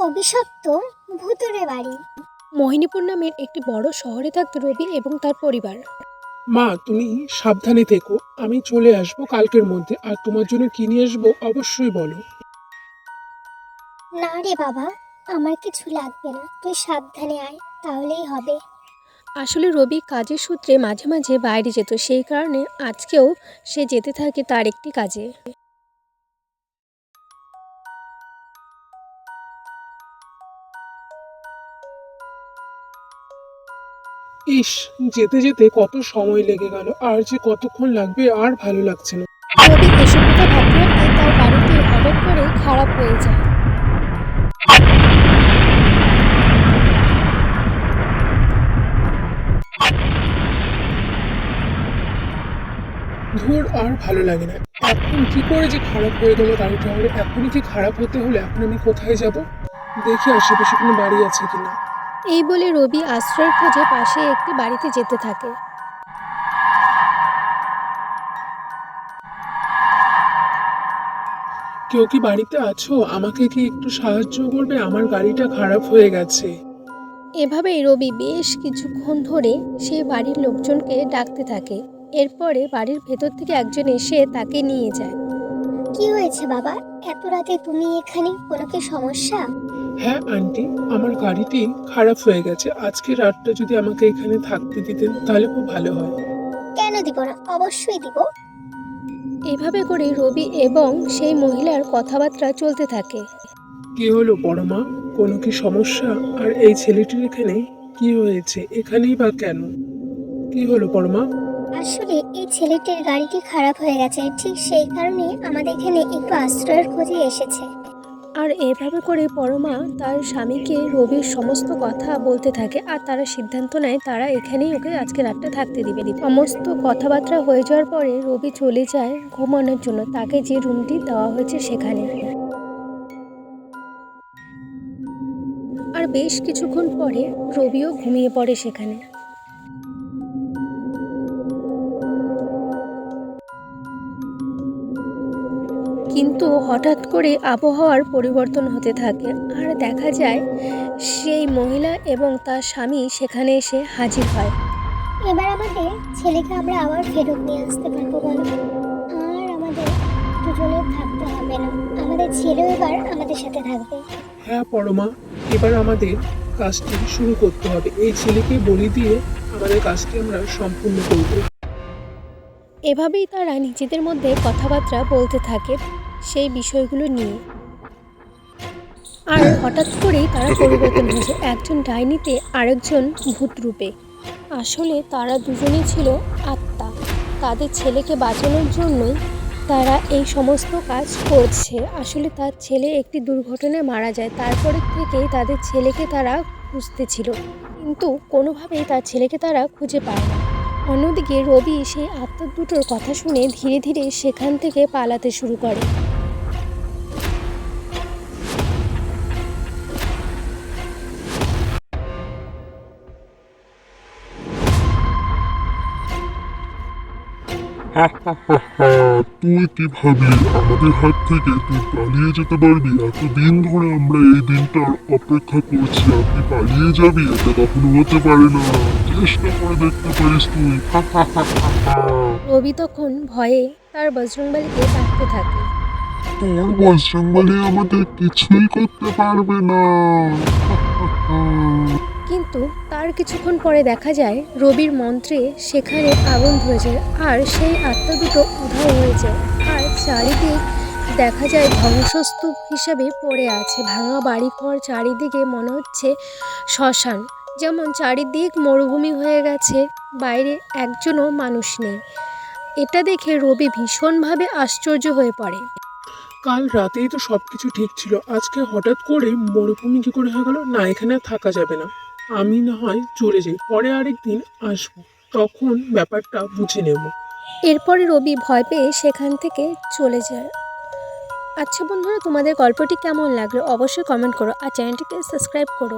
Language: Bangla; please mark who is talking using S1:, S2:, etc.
S1: অভিশপ্ত ভূতুড়ে বাড়ি।
S2: মোহিনীপুর নামের একটি বড় শহরে থাকত রবি এবং তার পরিবার।
S3: মা, তুমি সাবধানে থেকো। আমি চলে আসবো কালকের মধ্যে, আর তোমার জন্য কি নিয়ে আসবো অবশ্যই বলো।
S1: না রে বাবা, আমার কিছু লাগবে না, তুই সাবধানে আয়, তাহলেই হবে।
S2: আসলে রবি কাজের সূত্রে মাঝে মাঝে বাইরে যেত, সেই কারণে আজকেও সে যেতে থাকে তার একটি কাজে।
S3: ইস, যেতে যেতে কত সময় লেগে গেল, আর যে কতক্ষণ লাগবে আর ভালো লাগছে না।
S2: রবি এসব কথা ভাবতে ভাবতে তার গাড়িটি হঠাৎ করে খারাপ হয়ে যায়।
S3: ধুর, আর ভালো লাগে না। এখন কি করে যে খারাপ হয়ে গেল গাড়িটা, হলে এখনই কি খারাপ হতে হলে এখন আমি কোথায় যাব? দেখি আশেপাশে কোনো বাড়ি আছে কিনা।
S2: এই বলে রবি আশ্রয়ের খোঁজে পাশে একটি বাড়িতে যেতে থাকে।
S3: কেউ কি বাড়িতে আছো? আমাকে কি একটু সাহায্য করবে? আমার গাড়িটা খারাপ হয়ে গেছে।
S2: এভাবেই রবি বেশ কিছুক্ষণ ধরে সে বাড়ির লোকজনকে ডাকতে থাকে। এরপরে বাড়ির ভেতর থেকে একজন এসে তাকে নিয়ে যায়।
S1: কি হয়েছে বাবা, এত রাতে তুমি এখানে? কোনো কি সমস্যা?
S3: হ্যাঁ আন্টি, আমার গাড়িটি খারাপ হয়ে গেছে। আজকে রাতটা যদি আমাকে এখানে থাকতে দিতেন তাহলে খুব ভালো হয়।
S1: কেন দিব না, অবশ্যই দিব।
S2: এভাবে করে রবি এবং সেই মহিলার কথাবার্তা চলতে থাকে।
S3: কি হলো বড় মা, কোনো কি সমস্যা? আর এই ছেলেটির এখানে কি হয়েছে? এখানেই বা কেন? কি হলো বড় মা?
S1: আসলে এই ছেলেটির গাড়িটি খারাপ হয়ে গেছে, ঠিক সেই কারণে আমাদের এখানে একটু আশ্রয়ের খোঁজে এসেছে।
S2: আর এভাবে করে পরমা তার স্বামীকে রবির সমস্ত কথা বলতে থাকে, আর তারা সিদ্ধান্ত নেয় তারা এখানেই ওকে আজকে রাতটা থাকতে দিবে। সমস্ত কথাবার্তা হয়ে যাওয়ার পরে রবি চলে যায় ঘুমানোর জন্য, তাকে যে রুমটি দেওয়া হয়েছে সেখানে। আর বেশ কিছুক্ষণ পরে রবিও ঘুমিয়ে পড়ে সেখানে। কিন্তু হঠাৎ করে আবহাওয়ার পরিবর্তন হতে থাকে, আর দেখা যায় সেই মহিলা এবং তার স্বামী সেখানে এসে হাজির হয়।
S1: এবার আমাদের ছেলেকে আমরা আবার ফেরত নিয়ে আসতে পারবো বলো? আর আমাদের দুজনের থাকতে হবে না, আমাদের ছেলেও এবার আমাদের সাথে থাকবে।
S3: হ্যাঁ বড় মা, এবার আমাদের কাজটি শুরু করতে হবে। এই ছেলেকে বলি দিয়ে আমাদের কাজটি আমরা সম্পূর্ণ করব।
S2: এভাবেই তারা নিজেদের মধ্যে কথাবার্তা বলতে থাকে সেই বিষয়গুলো নিয়ে। আর হঠাৎ করেই তারা পরিবর্তন হয়েছে একজন ডাইনিতে আরেকজন ভূত রূপে। আসলে তারা দুজনেই ছিল আত্মা। তাদের ছেলেকে বাঁচানোর জন্যই তারা এই সমস্ত কাজ করছে। আসলে তার ছেলে একটি দুর্ঘটনায় মারা যায়, তারপরে থেকেই তাদের ছেলেকে তারা খুঁজতেছিল, কিন্তু কোনোভাবেই তার ছেলেকে তারা খুঁজে পায় না। অন্যদিকে রবি সেই আত্মা দুটোর কথা শুনে ধীরে ধীরে সেখান থেকে পালাতে শুরু করে।
S4: তুই কি ভাবলি আমাদের হাত থেকে তুই পালিয়ে যেতে পারবি? এতদিন ধরে আমরা এই দিনটার অপেক্ষা করছি, আর তুই পালিয়ে যাবি? এটা কখনো হতে পারে না। চেষ্টা করে দেখতে পারিস তুই।
S2: রবি তখন ভয়ে তার বজরংবলীকে ডাকতে থাকে।
S4: তোর বজরংবলী আমাদের কিছুই করতে পারবে না।
S2: কিন্তু তার কিছুক্ষণ পরে দেখা যায় রবির মন্ত্রে সেখানে আগুন ধরে যায়, আর সেই আত্মা দুটো উধাও হয়ে যায়। আর চারিদিক দেখা যায় ধ্বংসস্তূপ হিসাবে পড়ে আছে, ভাঙা বাড়িঘর, চারিদিকে মনে হচ্ছে শ্মশান। যেমন চারিদিক মরুভূমি হয়ে গেছে, বাইরে একজনও মানুষ নেই। এটা দেখে রবি ভীষণভাবে আশ্চর্য হয়ে পড়ে।
S3: কাল রাতেই তো সবকিছু ঠিক ছিল, আজকে হঠাৎ করে মরুভূমি কি করে হয়ে গেল? না, এখানে আর থাকা যাবে না। আমি না হয় চলে যাই, পরে আরেকদিন আসবো, তখন ব্যাপারটা বুঝে নেব।
S2: এরপরে রবি ভয় পেয়ে সেখান থেকে চলে যায়। আচ্ছা বন্ধুরা, তোমাদের গল্পটি কেমন লাগলো অবশ্যই কমেন্ট করো, আর চ্যানেলটিকে সাবস্ক্রাইব করো।